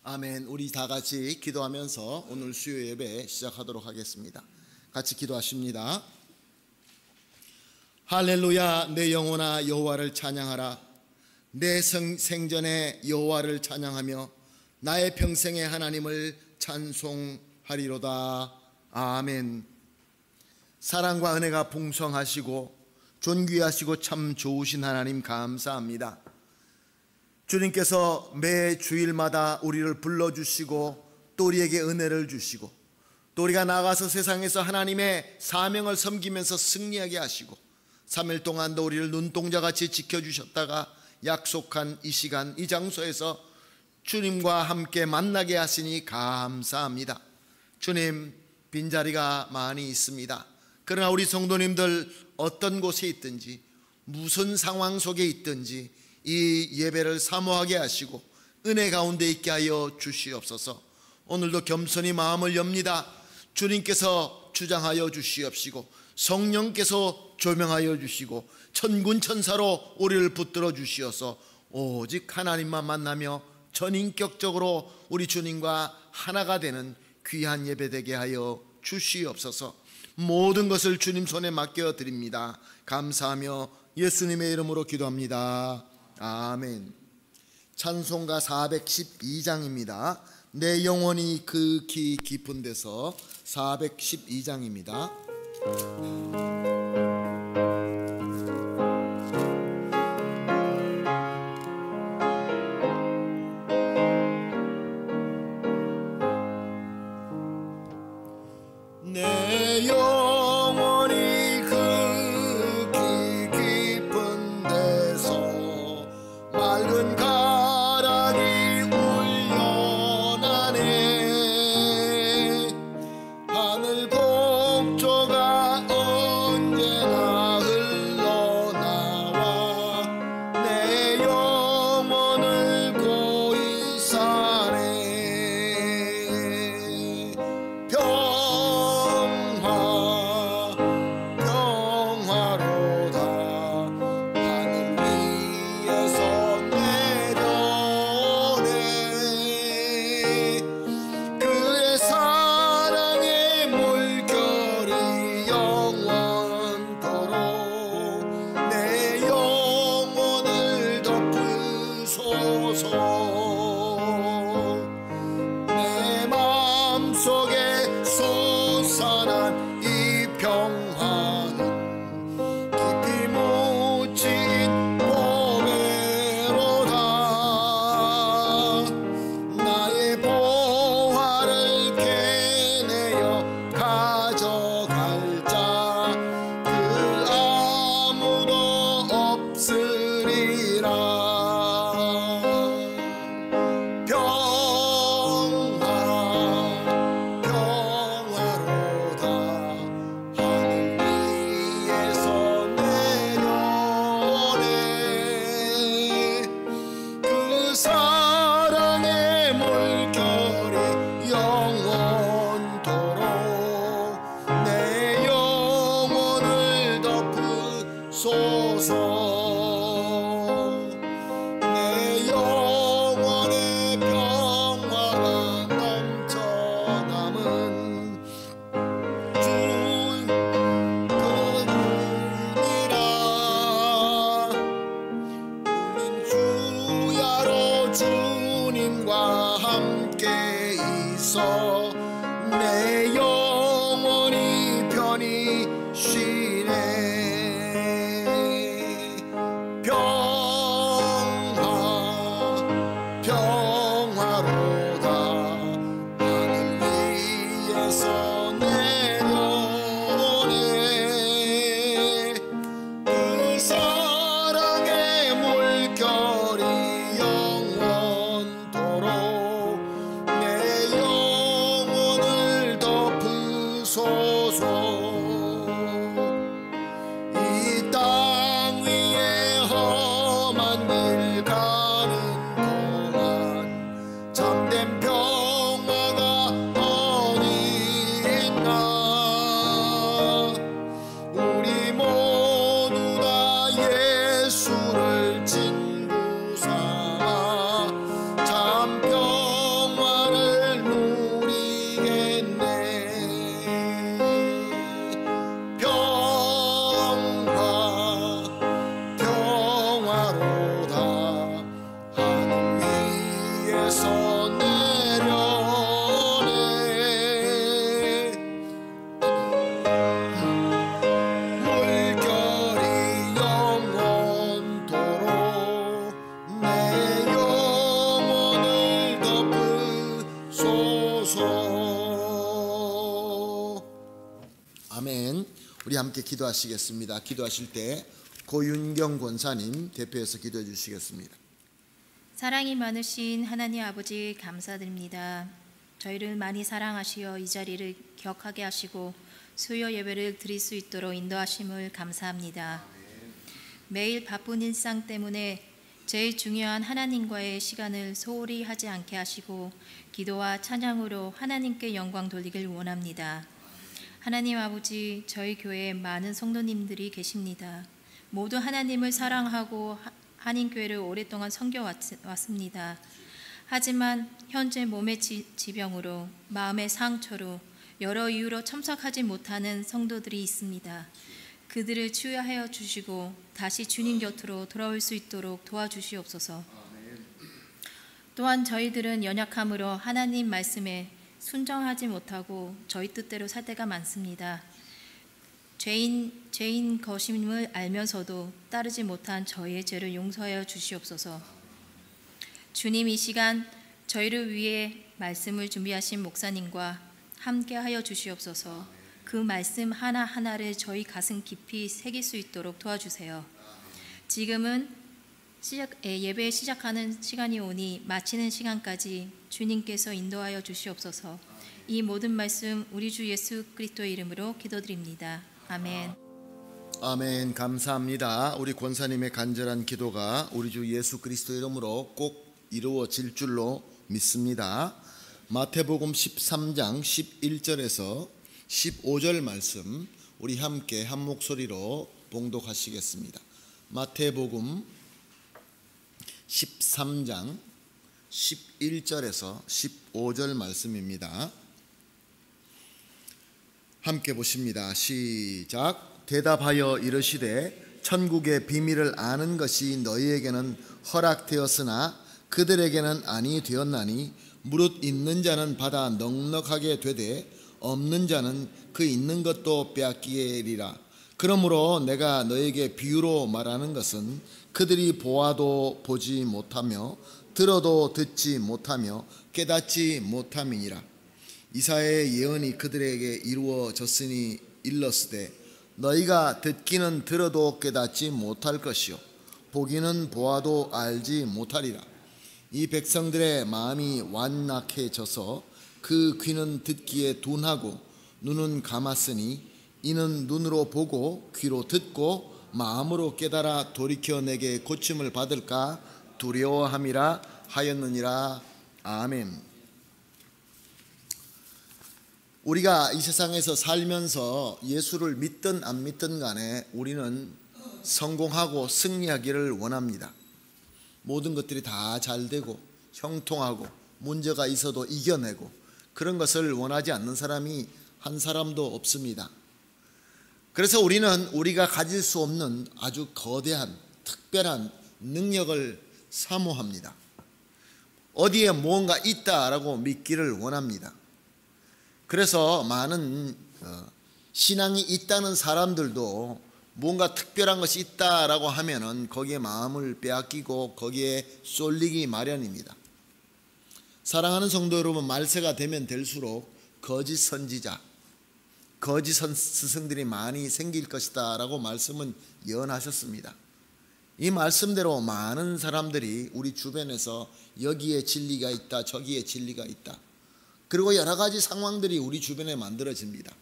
아멘. 우리 다 같이 기도하면서 오늘 수요 예배 시작하도록 하겠습니다. 같이 기도하십니다. 할렐루야. 내 영혼아 여호와를 찬양하라. 내 생전에 여호와를 찬양하며 나의 평생의 하나님을 찬송하리로다. 아멘. 사랑과 은혜가 풍성하시고 존귀하시고 참 좋으신 하나님 감사합니다. 주님께서 매 주일마다 우리를 불러주시고 또 우리에게 은혜를 주시고 또 우리가 나가서 세상에서 하나님의 사명을 섬기면서 승리하게 하시고 3일 동안도 우리를 눈동자같이 지켜주셨다가 약속한 이 시간 이 장소에서 주님과 함께 만나게 하시니 감사합니다. 주님, 빈자리가 많이 있습니다. 그러나 우리 성도님들 어떤 곳에 있든지 무슨 상황 속에 있든지 이 예배를 사모하게 하시고 은혜 가운데 있게 하여 주시옵소서. 오늘도 겸손히 마음을 엽니다. 주님께서 주장하여 주시옵시고 성령께서 조명하여 주시고 천군 천사로 우리를 붙들어 주시어서 오직 하나님만 만나며 전인격적으로 우리 주님과 하나가 되는 귀한 예배 되게 하여 주시옵소서. 모든 것을 주님 손에 맡겨 드립니다. 감사하며 예수님의 이름으로 기도합니다. 아멘. 찬송가 412장입니다. 내 영혼이 극히 깊은 데서 412장입니다. 내 영혼이 극히 깊은 데서 맑은 가락이 울려나네. 하늘 곡조가 언제나 흘러나와 내 영혼을 고이 사네. 평화로다. 하늘 위에서 내려오네. 그의 사랑의 물결이 영원토록 내 영혼을 덮으소서. 내 마음속에 솟아난 이 평화는 깊이 묻힌 보배로다. 나의 보화를 캐내어 가져갈 자 그 아무도 없으리라. 평화로다. 하늘 위에서 내려오네. 그 사랑의 물결이 영원토록 내 영혼을 덮으소서. 함께 기도하시겠습니다. 기도하실 때 고윤경 권사님 대표해서 기도해 주시겠습니다. 사랑이 많으신 하나님 아버지 감사드립니다. 저희를 많이 사랑하시어 이 자리를 기억하게 하시고 수요 예배를 드릴 수 있도록 인도하심을 감사합니다. 매일 바쁜 일상 때문에 제일 중요한 하나님과의 시간을 소홀히 하지 않게 하시고 기도와 찬양으로 하나님께 영광 돌리길 원합니다. 하나님 아버지, 저희 교회에 많은 성도님들이 계십니다. 모두 하나님을 사랑하고 한인교회를 오랫동안 섬겨왔습니다. 하지만 현재 몸의 지병으로, 마음의 상처로, 여러 이유로 참석하지 못하는 성도들이 있습니다. 그들을 치유하여 주시고 다시 주님 곁으로 돌아올 수 있도록 도와주시옵소서. 또한 저희들은 연약함으로 하나님 말씀에 순종하지 못하고 저희 뜻대로 살 때가 많습니다. 죄인 것임을 알면서도 따르지 못한 저희의 죄를 용서하여 주시옵소서. 주님, 이 시간 저희를 위해 말씀을 준비하신 목사님과 함께하여 주시옵소서. 그 말씀 하나하나를 저희 가슴 깊이 새길 수 있도록 도와주세요. 지금은 예배 시작하는 시간이 오니 마치는 시간까지 주님께서 인도하여 주시옵소서. 이 모든 말씀 우리 주 예수 그리스도의 이름으로 기도드립니다. 아멘. 아멘. 감사합니다. 우리 권사님의 간절한 기도가 우리 주 예수 그리스도 이름으로 꼭 이루어질 줄로 믿습니다. 마태복음 13장 11절에서 15절 말씀 우리 함께 한 목소리로 봉독하시겠습니다. 마태복음 13장 11절에서 15절 말씀입니다. 함께 보십니다. 시작. 대답하여 이르시되 천국의 비밀을 아는 것이 너희에게는 허락되었으나 그들에게는 아니 되었나니 무릇 있는 자는 받아 넉넉하게 되되 없는 자는 그 있는 것도 빼앗기리라. 그러므로 내가 너에게 비유로 말하는 것은 그들이 보아도 보지 못하며 들어도 듣지 못하며 깨닫지 못함이니라. 이사야의 예언이 그들에게 이루어졌으니 일렀으되 너희가 듣기는 들어도 깨닫지 못할 것이요 보기는 보아도 알지 못하리라. 이 백성들의 마음이 완악해져서 그 귀는 듣기에 둔하고 눈은 감았으니 이는 눈으로 보고 귀로 듣고 마음으로 깨달아 돌이켜 내게 고침을 받을까 두려워함이라 하였느니라. 아멘. 우리가 이 세상에서 살면서 예수를 믿든 안 믿든 간에 우리는 성공하고 승리하기를 원합니다. 모든 것들이 다 잘 되고 형통하고 문제가 있어도 이겨내고 그런 것을 원하지 않는 사람이 한 사람도 없습니다. 그래서 우리는 우리가 가질 수 없는 아주 거대한 특별한 능력을 사모합니다. 어디에 무언가 있다라고 믿기를 원합니다. 그래서 많은 신앙이 있다는 사람들도 뭔가 특별한 것이 있다라고 하면은 거기에 마음을 빼앗기고 거기에 쏠리기 마련입니다. 사랑하는 성도 여러분, 말세가 되면 될수록 거짓 선지자, 거짓 스승들이 많이 생길 것이다 라고 말씀은 예언하셨습니다. 이 말씀대로 많은 사람들이 우리 주변에서 여기에 진리가 있다, 저기에 진리가 있다, 그리고 여러 가지 상황들이 우리 주변에 만들어집니다.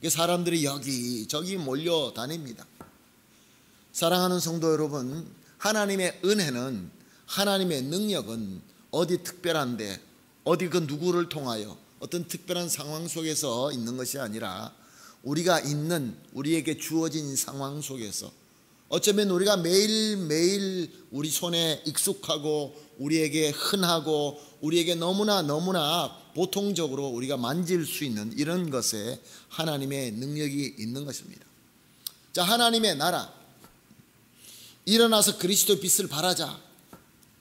사람들이 여기저기 몰려다닙니다. 사랑하는 성도 여러분, 하나님의 은혜는, 하나님의 능력은 어디 특별한데 어디 그 누구를 통하여 어떤 특별한 상황 속에서 있는 것이 아니라 우리가 있는, 우리에게 주어진 상황 속에서 어쩌면 우리가 매일매일 우리 손에 익숙하고 우리에게 흔하고 우리에게 너무나 보통적으로 우리가 만질 수 있는 이런 것에 하나님의 능력이 있는 것입니다. 자, 하나님의 나라, 일어나서 그리스도의 빛을 발하자.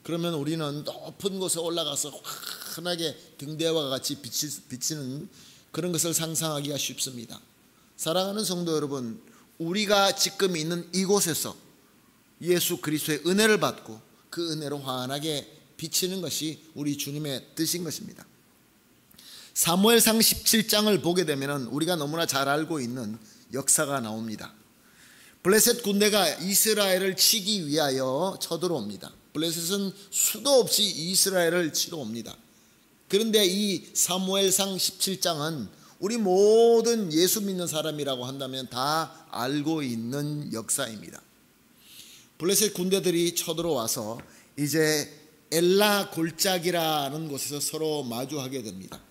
그러면 우리는 높은 곳에 올라가서 환하게 등대와 같이 비치는 그런 것을 상상하기가 쉽습니다. 사랑하는 성도 여러분, 우리가 지금 있는 이곳에서 예수 그리스도의 은혜를 받고 그 은혜로 환하게 비치는 것이 우리 주님의 뜻인 것입니다. 사무엘상 17장을 보게 되면 우리가 너무나 잘 알고 있는 역사가 나옵니다. 블레셋 군대가 이스라엘을 치기 위하여 쳐들어옵니다. 블레셋은 수도 없이 이스라엘을 치러 옵니다. 그런데 이 사무엘상 17장은 우리 모든 예수 믿는 사람이라고 한다면 다 알고 있는 역사입니다. 블레셋 군대들이 쳐들어와서 이제 엘라 골짜기라는 곳에서 서로 마주하게 됩니다.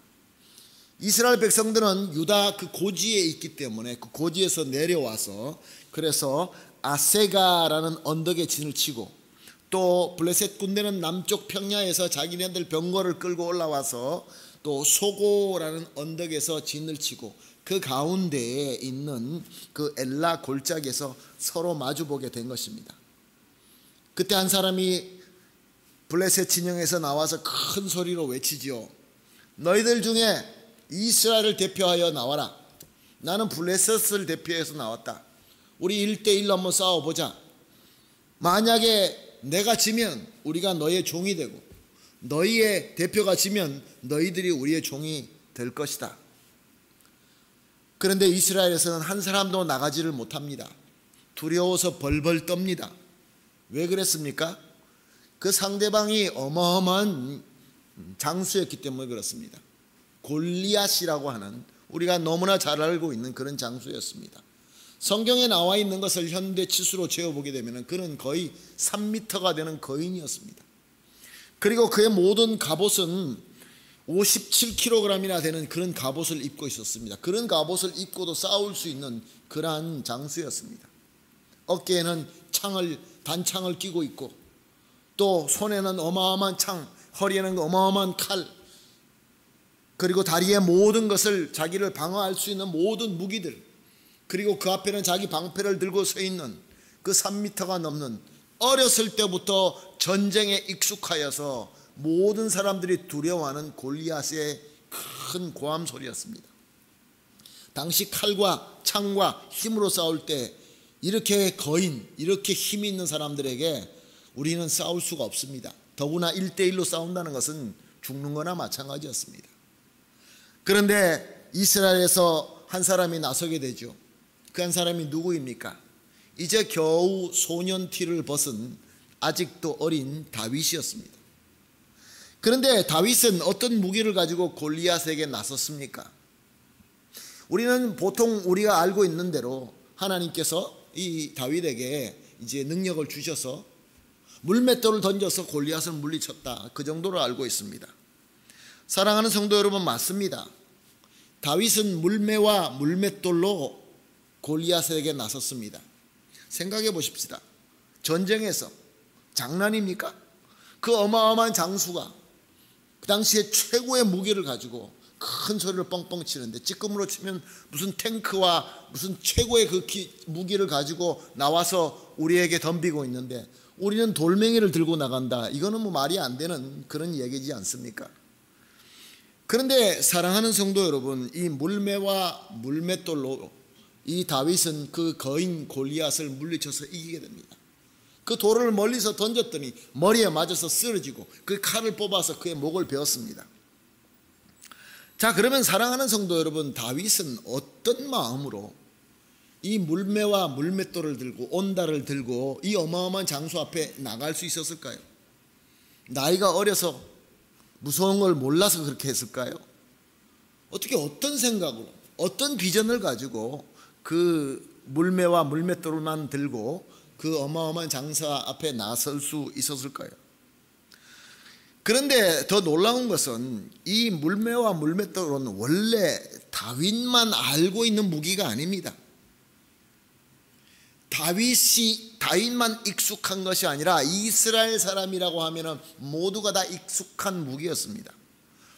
이스라엘 백성들은 유다 그 고지에 있기 때문에 그 고지에서 내려와서 그래서 아세가라는 언덕에 진을 치고, 또 블레셋 군대는 남쪽 평야에서 자기네들 병거를 끌고 올라와서 또 소고라는 언덕에서 진을 치고, 그 가운데에 있는 그 엘라 골짜기에서 서로 마주보게 된 것입니다. 그때 한 사람이 블레셋 진영에서 나와서 큰 소리로 외치지요. 너희들 중에 이스라엘을 대표하여 나와라. 나는 블레셋을 대표해서 나왔다. 우리 1대1로 한번 싸워보자. 만약에 내가 지면 우리가 너의 종이 되고, 너희의 대표가 지면 너희들이 우리의 종이 될 것이다. 그런데 이스라엘에서는 한 사람도 나가지를 못합니다. 두려워서 벌벌 떱니다. 왜 그랬습니까? 그 상대방이 어마어마한 장수였기 때문에 그렇습니다. 골리앗이라고 하는, 우리가 너무나 잘 알고 있는 그런 장수였습니다. 성경에 나와 있는 것을 현대 치수로 재어보게 되면 그는 거의 3m가 되는 거인이었습니다. 그리고 그의 모든 갑옷은 57kg이나 되는 그런 갑옷을 입고 있었습니다. 그런 갑옷을 입고도 싸울 수 있는 그러한 장수였습니다. 어깨에는 단창을 끼고 있고, 또 손에는 어마어마한 창, 허리에는 어마어마한 칼, 그리고 다리의 모든 것을, 자기를 방어할 수 있는 모든 무기들, 그리고 그 앞에는 자기 방패를 들고 서 있는 그 3m가 넘는, 어렸을 때부터 전쟁에 익숙하여서 모든 사람들이 두려워하는 골리앗의 큰 고함 소리였습니다. 당시 칼과 창과 힘으로 싸울 때 이렇게 이렇게 힘이 있는 사람들에게 우리는 싸울 수가 없습니다. 더구나 1대1로 싸운다는 것은 죽는 거나 마찬가지였습니다. 그런데 이스라엘에서 한 사람이 나서게 되죠. 그 한 사람이 누구입니까? 이제 겨우 소년티를 벗은 아직도 어린 다윗이었습니다. 그런데 다윗은 어떤 무기를 가지고 골리앗에게 나섰습니까? 우리는 보통 우리가 알고 있는 대로 하나님께서 이 다윗에게 이제 능력을 주셔서 물맷돌을 던져서 골리앗을 물리쳤다, 그 정도로 알고 있습니다. 사랑하는 성도 여러분, 맞습니다. 다윗은 물매와 물맷돌로 골리앗에게 나섰습니다. 생각해 보십시다. 전쟁에서 장난입니까? 그 어마어마한 장수가 그 당시에 최고의 무기를 가지고 큰 소리를 뻥뻥 치는데, 지금으로 치면 무슨 탱크와 무슨 최고의 그 무기를 가지고 나와서 우리에게 덤비고 있는데, 우리는 돌멩이를 들고 나간다. 이거는 뭐 말이 안 되는 그런 얘기지 않습니까? 그런데 사랑하는 성도 여러분, 이 물매와 물맷돌로 이 다윗은 그 거인 골리앗을 물리쳐서 이기게 됩니다. 그 돌을 멀리서 던졌더니 머리에 맞아서 쓰러지고 그 칼을 뽑아서 그의 목을 베었습니다. 자, 그러면 사랑하는 성도 여러분, 다윗은 어떤 마음으로 이 물매와 물맷돌을 들고 온달을 들고 이 어마어마한 장수 앞에 나갈 수 있었을까요? 나이가 어려서 무서운 걸 몰라서 그렇게 했을까요? 어떻게, 어떤 생각으로, 어떤 비전을 가지고 그 물매와 물맷돌만 들고 그 어마어마한 장사 앞에 나설 수 있었을까요? 그런데 더 놀라운 것은 이 물매와 물맷돌은 원래 다윗만 알고 있는 무기가 아닙니다. 다윗만 익숙한 것이 아니라 이스라엘 사람이라고 하면 모두가 다 익숙한 무기였습니다.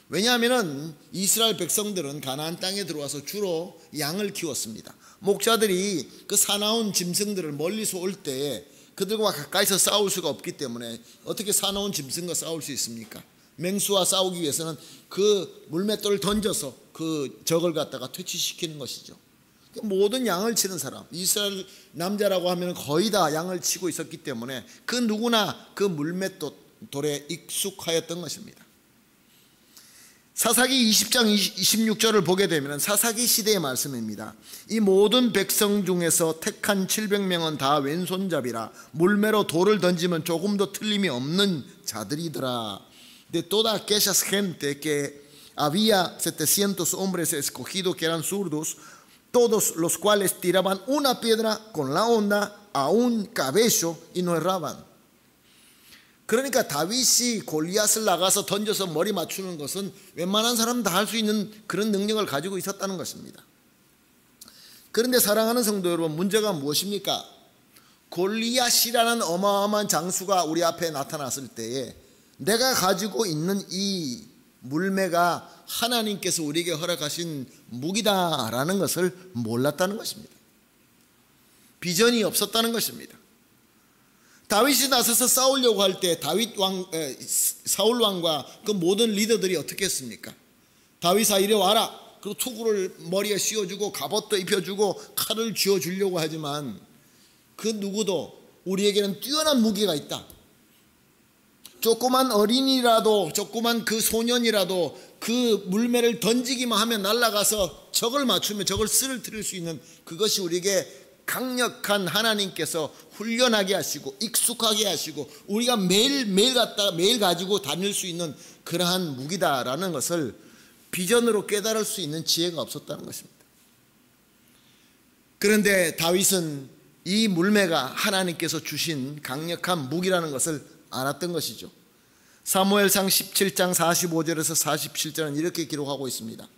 왜냐하면 이스라엘 백성들은 가나안 땅에 들어와서 주로 양을 키웠습니다. 목자들이 그 사나운 짐승들을 멀리서 올 때 그들과 가까이서 싸울 수가 없기 때문에 어떻게 사나운 짐승과 싸울 수 있습니까? 맹수와 싸우기 위해서는 그 물맷돌을 던져서 그 적을 갖다가 퇴치시키는 것이죠. 모든 양을 치는 사람, 이스라엘 남자라고 하면 거의 다 양을 치고 있었기 때문에 그 누구나 그 물맷돌에 익숙하였던 것입니다. 사사기 20장 26절을 보게 되면 사사기 시대의 말씀입니다. 이 모든 백성 중에서 택한 700명은 다 왼손잡이라 물매로 돌을 던지면 조금도 틀림이 없는 자들이더라. De toda aquella gente que había 700 hombres escogidos que eran zurdos, todos los cuales tiraban una piedra con la honda a un cabello y no erraban. 그러니까 다윗이 골리앗을 나가서 던져서 머리 맞추는 것은 웬만한 사람 다 할 수 있는 그런 능력을 가지고 있었다는 것입니다. 그런데 사랑하는 성도 여러분, 문제가 무엇입니까? 골리앗이라는 어마어마한 장수가 우리 앞에 나타났을 때에 내가 가지고 있는 이 물매가 하나님께서 우리에게 허락하신 무기다라는 것을 몰랐다는 것입니다. 비전이 없었다는 것입니다. 다윗이 나서서 싸우려고 할 때 사울 왕과 그 모든 리더들이 어떻게 했습니까? 다윗아 이리 와라. 그리고 투구를 머리에 씌워주고 갑옷도 입혀주고 칼을 쥐어주려고 하지만 그 누구도 우리에게는 뛰어난 무기가 있다. 조그만 어린이라도 조그만 그 소년이라도 그 물매를 던지기만 하면 날아가서 적을 맞추면 적을 쓰러뜨릴 수 있는 그것이 우리에게 강력한 하나님께서 훈련하게 하시고 익숙하게 하시고 우리가 매일 가지고 다닐 수 있는 그러한 무기다라는 것을 비전으로 깨달을 수 있는 지혜가 없었다는 것입니다. 그런데 다윗은 이 물매가 하나님께서 주신 강력한 무기라는 것을 알았던 것이죠. 사무엘상 17장 45절에서 47절은 이렇게 기록하고 있습니다.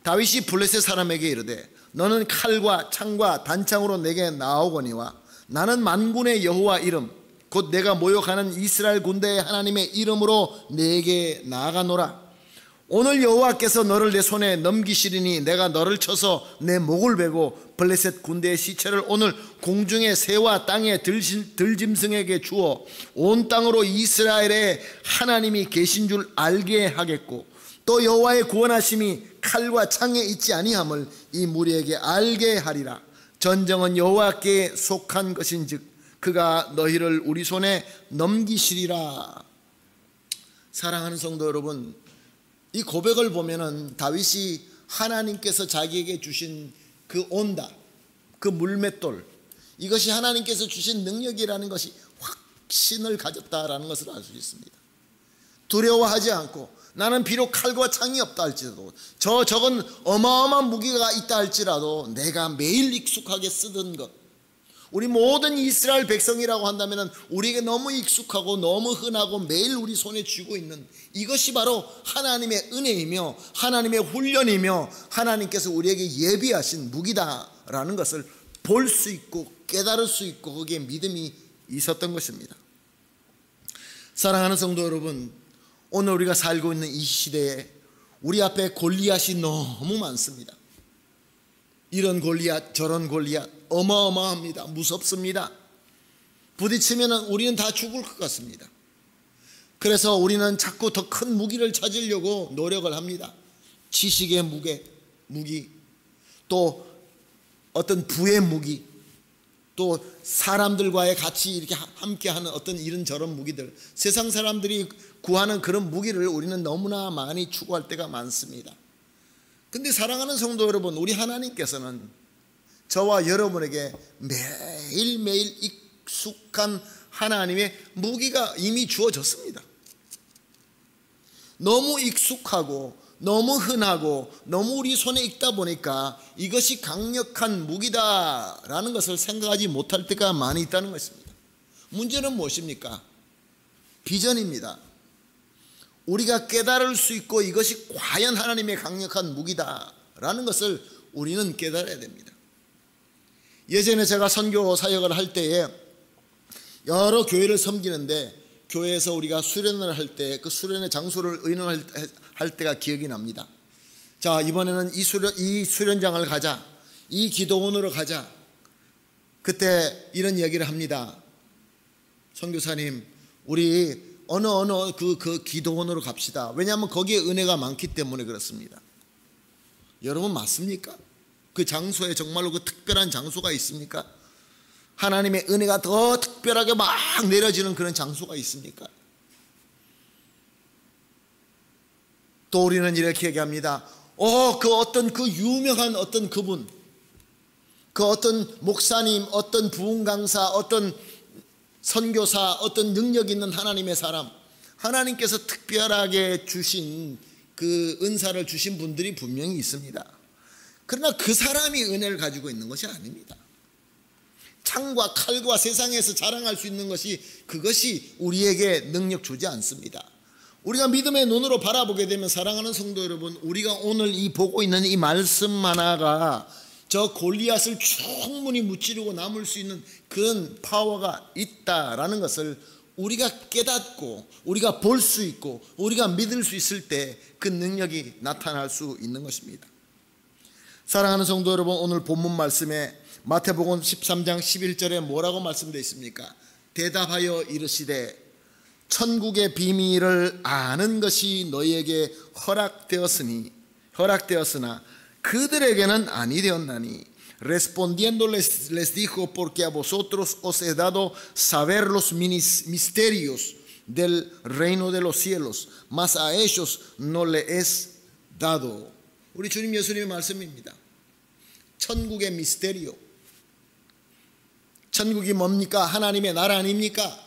다윗이 블레셋 사람에게 이르되 너는 칼과 창과 단창으로 내게 나오거니와 나는 만군의 여호와 이름 곧 내가 모욕하는 이스라엘 군대의 하나님의 이름으로 내게 나아가노라. 오늘 여호와께서 너를 내 손에 넘기시리니 내가 너를 쳐서 내 목을 베고 블레셋 군대의 시체를 오늘 공중의 새와 땅의 들짐승에게 주어 온 땅으로 이스라엘의 하나님이 계신 줄 알게 하겠고 또 여호와의 구원하심이 칼과 창에 있지 아니함을 이 무리에게 알게 하리라. 전쟁은 여호와께 속한 것인즉 그가 너희를 우리 손에 넘기시리라. 사랑하는 성도 여러분, 이 고백을 보면은 다윗이 하나님께서 자기에게 주신 그 온다, 그 물맷돌, 이것이 하나님께서 주신 능력이라는 것이 확신을 가졌다라는 것을 알 수 있습니다. 두려워하지 않고 나는 비록 칼과 창이 없다 할지라도 적은 어마어마한 무기가 있다 할지라도 내가 매일 익숙하게 쓰던 것, 우리 모든 이스라엘 백성이라고 한다면 우리에게 너무 익숙하고 너무 흔하고 매일 우리 손에 쥐고 있는 이것이 바로 하나님의 은혜이며 하나님의 훈련이며 하나님께서 우리에게 예비하신 무기다라는 것을 볼 수 있고 깨달을 수 있고 거기에 믿음이 있었던 것입니다. 사랑하는 성도 여러분, 오늘 우리가 살고 있는 이 시대에 우리 앞에 골리앗이 너무 많습니다. 이런 골리앗 저런 골리앗 어마어마합니다. 무섭습니다. 부딪히면 우리는 다 죽을 것 같습니다. 그래서 우리는 자꾸 더 큰 무기를 찾으려고 노력을 합니다. 지식의 무기, 또 어떤 부의 무기, 또 사람들과의 같이 이렇게 함께하는 어떤 이런저런 무기들, 세상 사람들이 구하는 그런 무기를 우리는 너무나 많이 추구할 때가 많습니다. 근데 사랑하는 성도 여러분, 우리 하나님께서는 저와 여러분에게 매일매일 익숙한 하나님의 무기가 이미 주어졌습니다. 너무 익숙하고 너무 흔하고 너무 우리 손에 있다 보니까 이것이 강력한 무기다라는 것을 생각하지 못할 때가 많이 있다는 것입니다. 문제는 무엇입니까? 비전입니다. 우리가 깨달을 수 있고 이것이 과연 하나님의 강력한 무기다라는 것을 우리는 깨달아야 됩니다. 예전에 제가 선교 사역을 할 때에 여러 교회를 섬기는데 교회에서 우리가 수련을 할 때 그 수련의 장소를 의논할 때가 기억이 납니다. 자, 이번에는 이 수련장을 가자, 이 기도원으로 가자. 그때 이런 얘기를 합니다. 선교사님, 우리 어느 그 기도원으로 갑시다. 왜냐하면 거기에 은혜가 많기 때문에 그렇습니다. 여러분 맞습니까? 그 장소에 정말로 그 특별한 장소가 있습니까? 하나님의 은혜가 더 특별하게 막 내려지는 그런 장소가 있습니까? 또 우리는 이렇게 얘기합니다. 그 어떤 그 유명한 어떤 그분, 그 어떤 목사님, 어떤 부흥 강사, 어떤 선교사, 어떤 능력 있는 하나님의 사람, 하나님께서 특별하게 주신 그 은사를 주신 분들이 분명히 있습니다. 그러나 그 사람이 은혜를 가지고 있는 것이 아닙니다. 창과 칼과 세상에서 자랑할 수 있는 것이, 그것이 우리에게 능력 주지 않습니다. 우리가 믿음의 눈으로 바라보게 되면, 사랑하는 성도 여러분, 우리가 오늘 이 보고 있는 이 말씀 하나가 저 골리앗을 충분히 무찌르고 남을 수 있는 그런 파워가 있다라는 것을 우리가 깨닫고 우리가 볼 수 있고 우리가 믿을 수 있을 때 그 능력이 나타날 수 있는 것입니다. 사랑하는 성도 여러분, 오늘 본문 말씀에 마태복음 13장 11절에 뭐라고 말씀되어 있습니까? 대답하여 이르시되 천국의 비밀을 아는 것이 너희에게 허락되었으나 그들에게는 아니 되었나니. Respondiendo les dijo, porque a vosotros os he dado saber los misterios del reino de los cielos, mas a ellos no les es dado. 우리 주님 예수님의 말씀입니다. 천국의 미스테리오, 천국이 뭡니까? 하나님의 나라 아닙니까?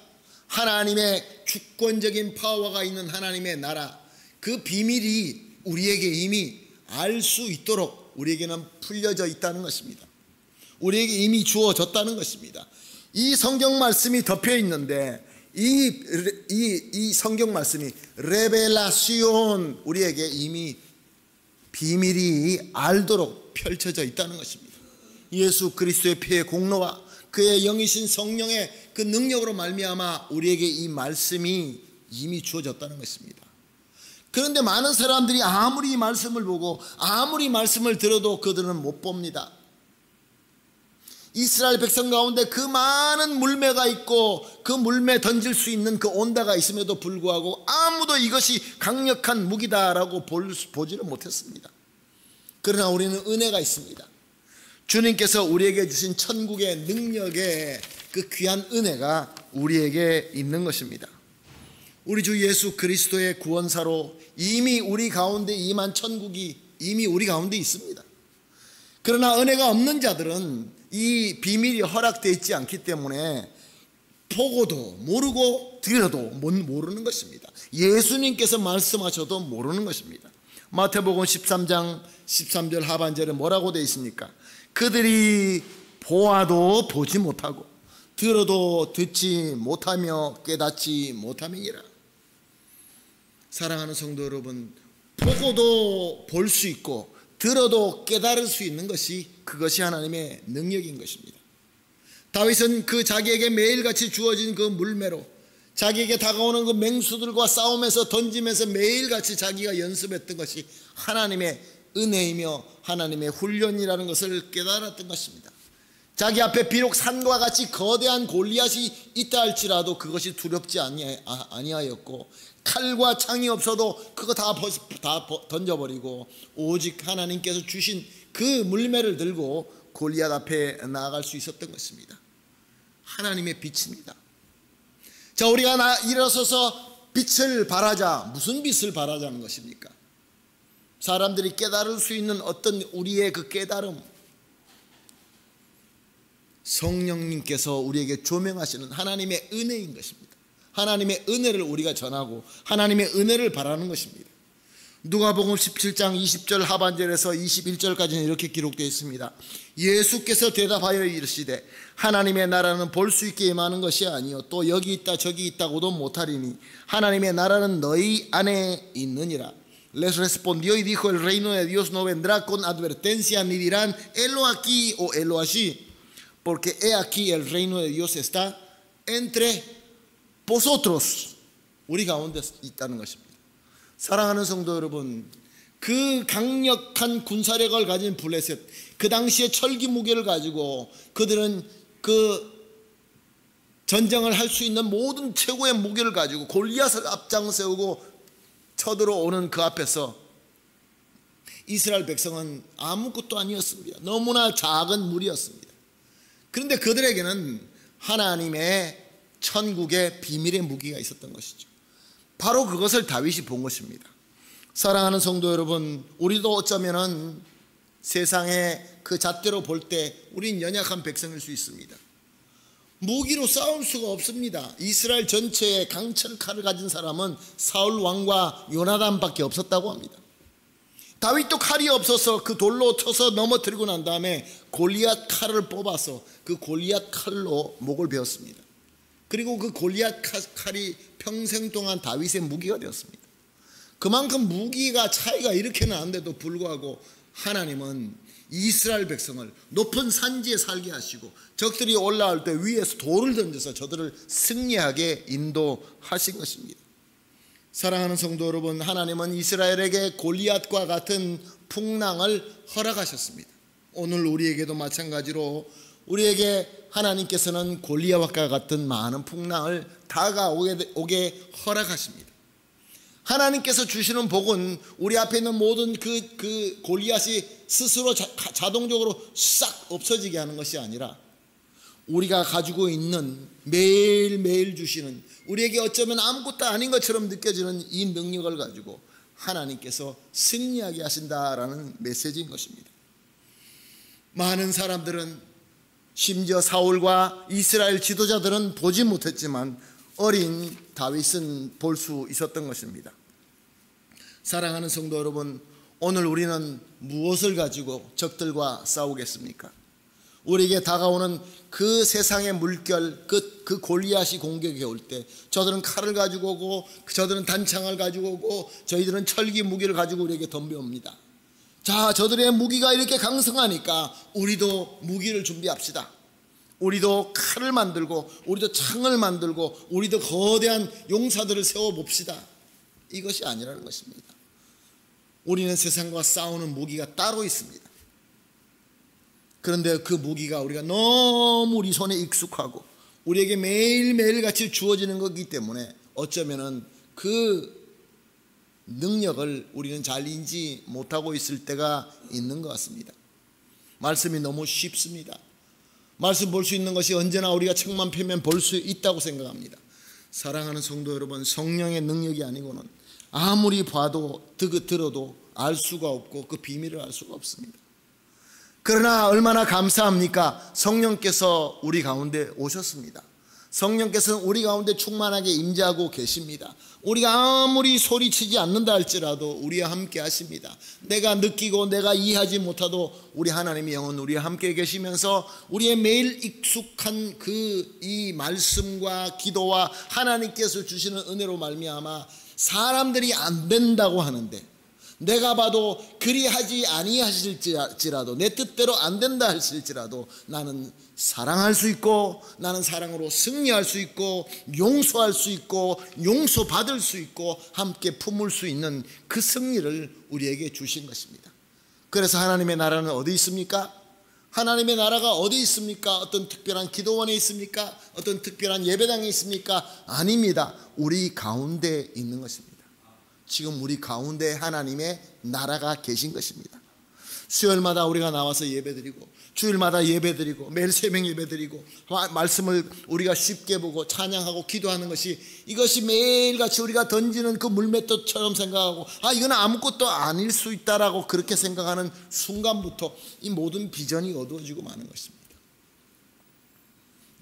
하나님의 주권적인 파워가 있는 하나님의 나라, 그 비밀이 우리에게 이미 알 수 있도록 우리에게는 풀려져 있다는 것입니다. 우리에게 이미 주어졌다는 것입니다. 이 성경 말씀이 덮여 있는데, 이 성경 말씀이 레벨라시온, 우리에게 이미 비밀이 알도록 펼쳐져 있다는 것입니다. 예수 그리스도의 피의 공로와 그의 영이신 성령의 그 능력으로 말미암아 우리에게 이 말씀이 이미 주어졌다는 것입니다. 그런데 많은 사람들이 아무리 이 말씀을 보고 아무리 말씀을 들어도 그들은 못 봅니다. 이스라엘 백성 가운데 그 많은 물매가 있고 그 물매 던질 수 있는 그 온다가 있음에도 불구하고 아무도 이것이 강력한 무기다라고 보지를 못했습니다. 그러나 우리는 은혜가 있습니다. 주님께서 우리에게 주신 천국의 능력의 그 귀한 은혜가 우리에게 있는 것입니다. 우리 주 예수 그리스도의 구원사로 이미 우리 가운데 임한 천국이 이미 우리 가운데 있습니다. 그러나 은혜가 없는 자들은 이 비밀이 허락되어 있지 않기 때문에 보고도 모르고 들어도 모르는 것입니다. 예수님께서 말씀하셔도 모르는 것입니다. 마태복음 13장 13절 하반절에 뭐라고 되어 있습니까? 그들이 보아도 보지 못하고 들어도 듣지 못하며 깨닫지 못함이니라. 사랑하는 성도 여러분, 보고도 볼 수 있고 들어도 깨달을 수 있는 것이, 그것이 하나님의 능력인 것입니다. 다윗은 그 자기에게 매일같이 주어진 그 물매로 자기에게 다가오는 그 맹수들과 싸움에서 던지면서 매일같이 자기가 연습했던 것이 하나님의 은혜이며 하나님의 훈련이라는 것을 깨달았던 것입니다. 자기 앞에 비록 산과 같이 거대한 골리앗이 있다 할지라도 그것이 두렵지 아니하였고, 칼과 창이 없어도 그거 다 던져버리고 오직 하나님께서 주신 그 물매를 들고 골리앗 앞에 나아갈 수 있었던 것입니다. 하나님의 빛입니다. 자, 우리가 일어서서 빛을 발하자. 무슨 빛을 발하자는 것입니까? 사람들이 깨달을 수 있는 어떤 우리의 그 깨달음, 성령님께서 우리에게 조명하시는 하나님의 은혜인 것입니다. 하나님의 은혜를 우리가 전하고 하나님의 은혜를 바라는 것입니다. 누가복음 17장 20절 하반절에서 21절까지는 이렇게 기록되어 있습니다. 예수께서 대답하여 이르시되 하나님의 나라는 볼 수 있게 임하는 것이 아니요 또 여기 있다 저기 있다고도 못하리니 하나님의 나라는 너희 안에 있느니라. Les respondió y dijo: el reino de Dios no vendrá con advertencia ni dirán helo aquí o helo allí, porque he aquí el reino de Dios está entre vosotros. 우리 가운데 있다는 것입니다. 사랑하는 성도 여러분, 그 강력한 군사력을 가진 블레셋, 그 당시에 철기 무기를 가지고 그들은 그 전쟁을 할 수 있는 모든 최고의 무기를 가지고 골리앗을 앞장 세우고 쳐들어오는 그 앞에서 이스라엘 백성은 아무것도 아니었습니다. 너무나 작은 무리였습니다. 그런데 그들에게는 하나님의 천국의 비밀의 무기가 있었던 것이죠. 바로 그것을 다윗이 본 것입니다. 사랑하는 성도 여러분, 우리도 어쩌면은 세상의 그 잣대로 볼 때 우린 연약한 백성일 수 있습니다. 무기로 싸울 수가 없습니다. 이스라엘 전체에 강철 칼을 가진 사람은 사울 왕과 요나단밖에 없었다고 합니다. 다윗도 칼이 없어서 그 돌로 쳐서 넘어뜨리고 난 다음에 골리앗 칼을 뽑아서 그 골리앗 칼로 목을 베었습니다. 그리고 그 골리앗 칼이 평생 동안 다윗의 무기가 되었습니다. 그만큼 무기가 차이가 이렇게 나는데도 불구하고 하나님은 이스라엘 백성을 높은 산지에 살게 하시고 적들이 올라올 때 위에서 돌을 던져서 저들을 승리하게 인도하신 것입니다. 사랑하는 성도 여러분, 하나님은 이스라엘에게 골리앗과 같은 풍랑을 허락하셨습니다. 오늘 우리에게도 마찬가지로 우리에게 하나님께서는 골리앗과 같은 많은 풍랑을 다가오게 허락하십니다. 하나님께서 주시는 복은 우리 앞에 있는 모든 그 골리앗이 스스로 자동적으로 싹 없어지게 하는 것이 아니라 우리가 가지고 있는 매일매일 주시는, 우리에게 어쩌면 아무것도 아닌 것처럼 느껴지는 이 능력을 가지고 하나님께서 승리하게 하신다라는 메시지인 것입니다. 많은 사람들은, 심지어 사울과 이스라엘 지도자들은 보지 못했지만 어린 다윗은 볼 수 있었던 것입니다. 사랑하는 성도 여러분, 오늘 우리는 무엇을 가지고 적들과 싸우겠습니까? 우리에게 다가오는 그 세상의 물결, 그 골리앗이 공격해 올 때 저들은 칼을 가지고 오고 저들은 단창을 가지고 오고 저희들은 철기 무기를 가지고 우리에게 덤벼옵니다. 자, 저들의 무기가 이렇게 강성하니까 우리도 무기를 준비합시다. 우리도 칼을 만들고 우리도 창을 만들고 우리도 거대한 용사들을 세워봅시다. 이것이 아니라는 것입니다. 우리는 세상과 싸우는 무기가 따로 있습니다. 그런데 그 무기가 우리가 너무 우리 손에 익숙하고 우리에게 매일매일 같이 주어지는 것이기 때문에 어쩌면은 그 능력을 우리는 잘 인지 못하고 있을 때가 있는 것 같습니다. 말씀이 너무 쉽습니다. 말씀 볼 수 있는 것이 언제나 우리가 책만 펴면 볼 수 있다고 생각합니다. 사랑하는 성도 여러분, 성령의 능력이 아니고는 아무리 봐도 들어도 알 수가 없고 그 비밀을 알 수가 없습니다. 그러나 얼마나 감사합니까? 성령께서 우리 가운데 오셨습니다. 성령께서는 우리 가운데 충만하게 임재하고 계십니다. 우리가 아무리 소리치지 않는다 할지라도 우리와 함께 하십니다. 내가 느끼고 내가 이해하지 못하도 우리 하나님의 영은 우리와 함께 계시면서 우리의 매일 익숙한 이 말씀과 기도와 하나님께서 주시는 은혜로 말미암아 사람들이 안 된다고 하는데 내가 봐도 그리하지 아니하실지라도 내 뜻대로 안 된다 하실지라도 나는 사랑할 수 있고 나는 사랑으로 승리할 수 있고 용서할 수 있고 용서받을 수 있고 함께 품을 수 있는 그 승리를 우리에게 주신 것입니다. 그래서 하나님의 나라는 어디 있습니까? 하나님의 나라가 어디 있습니까? 어떤 특별한 기도원에 있습니까? 어떤 특별한 예배당에 있습니까? 아닙니다. 우리 가운데 있는 것입니다. 지금 우리 가운데 하나님의 나라가 계신 것입니다. 수요일마다 우리가 나와서 예배드리고 주일마다 예배드리고 매일 새벽 예배드리고 말씀을 우리가 쉽게 보고 찬양하고 기도하는 것이 이것이 매일같이 우리가 던지는 그 물맷돌처럼 생각하고 이건 아무것도 아닐 수 있다라고 그렇게 생각하는 순간부터 이 모든 비전이 어두워지고 마는 것입니다.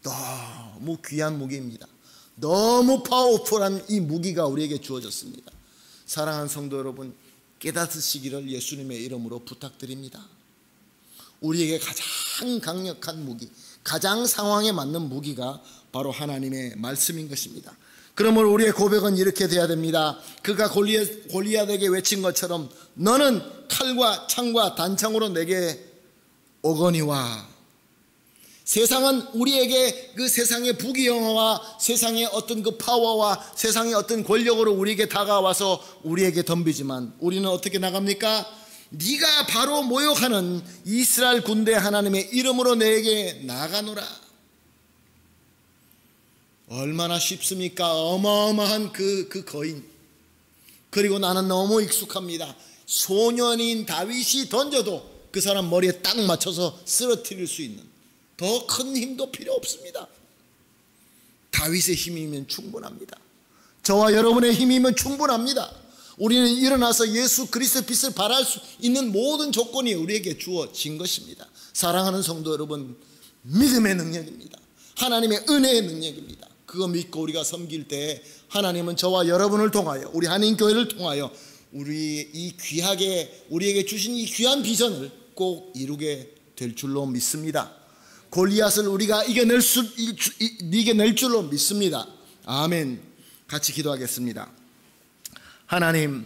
너무 귀한 무기입니다. 너무 파워풀한 이 무기가 우리에게 주어졌습니다. 사랑하는 성도 여러분, 깨닫으시기를 예수님의 이름으로 부탁드립니다. 우리에게 가장 강력한 무기, 가장 상황에 맞는 무기가 바로 하나님의 말씀인 것입니다. 그러므로 우리의 고백은 이렇게 돼야 됩니다. 그가 골리앗에게 외친 것처럼 너는 칼과 창과 단창으로 내게 오거니와. 세상은 우리에게 그 세상의 부귀영화와 세상의 어떤 그 파워와 세상의 어떤 권력으로 우리에게 다가와서 우리에게 덤비지만 우리는 어떻게 나갑니까? 네가 바로 모욕하는 이스라엘 군대 하나님의 이름으로 내게 나가노라. 얼마나 쉽습니까? 어마어마한 그 거인. 그리고 나는 너무 익숙합니다. 소년인 다윗이 던져도 그 사람 머리에 딱 맞춰서 쓰러뜨릴 수 있는 더 큰 힘도 필요 없습니다. 다윗의 힘이면 충분합니다. 저와 여러분의 힘이면 충분합니다. 우리는 일어나서 예수 그리스도의 빛을 발할 수 있는 모든 조건이 우리에게 주어진 것입니다. 사랑하는 성도 여러분, 믿음의 능력입니다. 하나님의 은혜의 능력입니다. 그거 믿고 우리가 섬길 때 하나님은 저와 여러분을 통하여, 우리 한인교회를 통하여 우리 이 귀하게 우리에게 주신 이 귀한 비전을 꼭 이루게 될 줄로 믿습니다. 골리앗을 우리가 이겨낼 줄로 믿습니다. 아멘. 같이 기도하겠습니다. 하나님의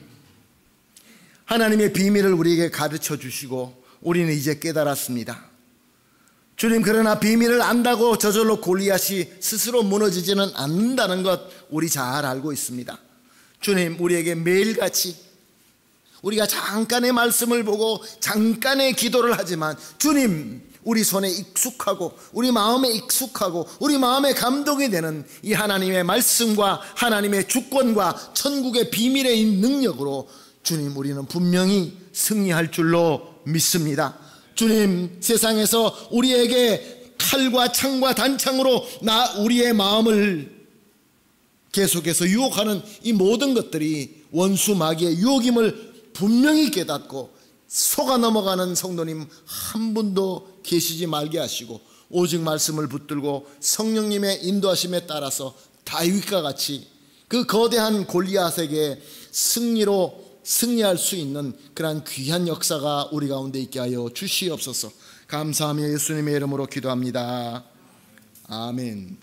비밀을 우리에게 가르쳐 주시고 우리는 이제 깨달았습니다. 주님, 그러나 비밀을 안다고 저절로 골리앗이 스스로 무너지지는 않는다는 것 우리 잘 알고 있습니다. 주님, 우리에게 매일같이 우리가 잠깐의 말씀을 보고 잠깐의 기도를 하지만 주님, 우리 손에 익숙하고 우리 마음에 익숙하고 우리 마음에 감동이 되는 이 하나님의 말씀과 하나님의 주권과 천국의 비밀의 능력으로 주님, 우리는 분명히 승리할 줄로 믿습니다. 주님, 세상에서 우리에게 칼과 창과 단창으로 우리의 마음을 계속해서 유혹하는 이 모든 것들이 원수 마귀의 유혹임을 분명히 깨닫고 속아 넘어가는 성도님 한 분도 계시지 말게 하시고 오직 말씀을 붙들고 성령님의 인도하심에 따라서 다윗과 같이 그 거대한 골리앗에게 승리할 수 있는 그러한 귀한 역사가 우리 가운데 있게 하여 주시옵소서. 감사하며 예수님의 이름으로 기도합니다. 아멘.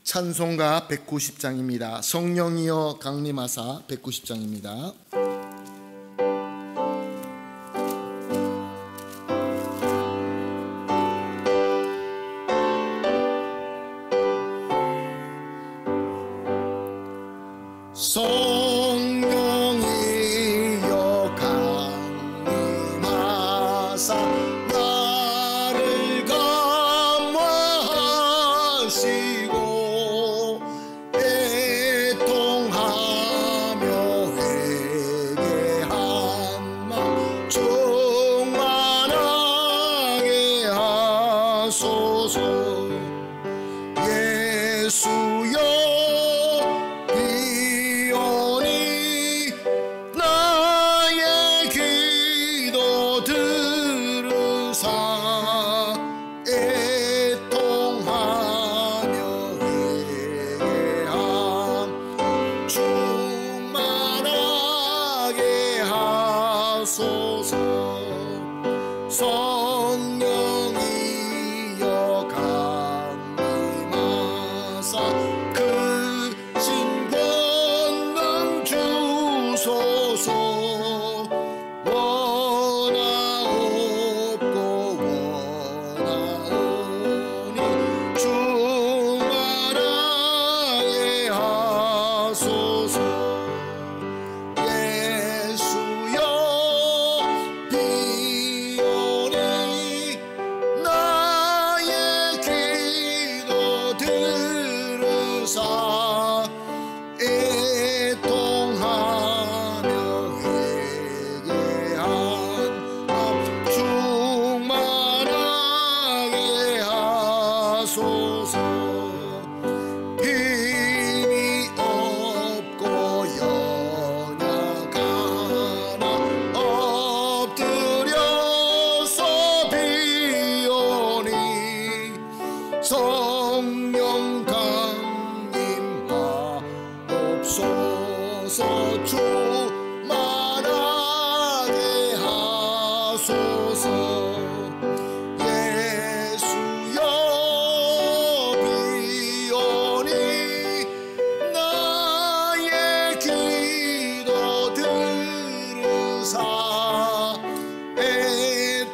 찬송가 190장입니다. 성령이여 강림하사 190장입니다. 성령이여 강림하사 나를 감화하시고 애통하며 회개한 마 충만하게 하소서. 예수여 성령이여 강림하사 그 신권능 주소서. 원하옵고 원하오니 충만하게 하소서. 성령 강림하옵소서. 충만하게 하소서. 예수여 비오니 나의 기도 들으사 애통하며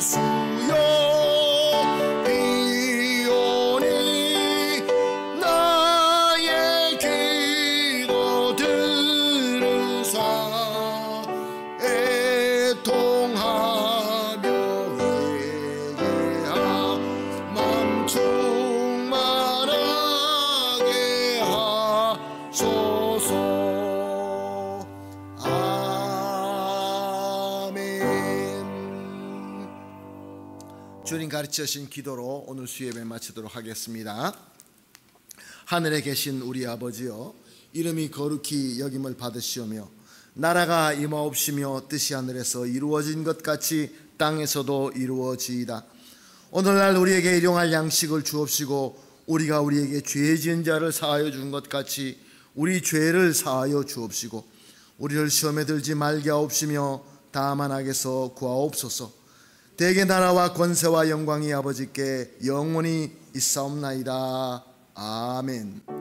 예수여 주님 가르치신 기도로 오늘 수예배 마치도록 하겠습니다. 하늘에 계신 우리 아버지여, 이름이 거룩히 여김을 받으시오며 나라가 임하옵시며 뜻이 하늘에서 이루어진 것 같이 땅에서도 이루어지이다. 오늘날 우리에게 일용할 양식을 주옵시고 우리가 우리에게 죄 지은 자를 사하여 준 것 같이 우리 죄를 사하여 주옵시고 우리를 시험에 들지 말게 하옵시며 다만 악에서 구하옵소서. 대개 나라와 권세와 영광이 아버지께 영원히 있사옵나이다. 아멘.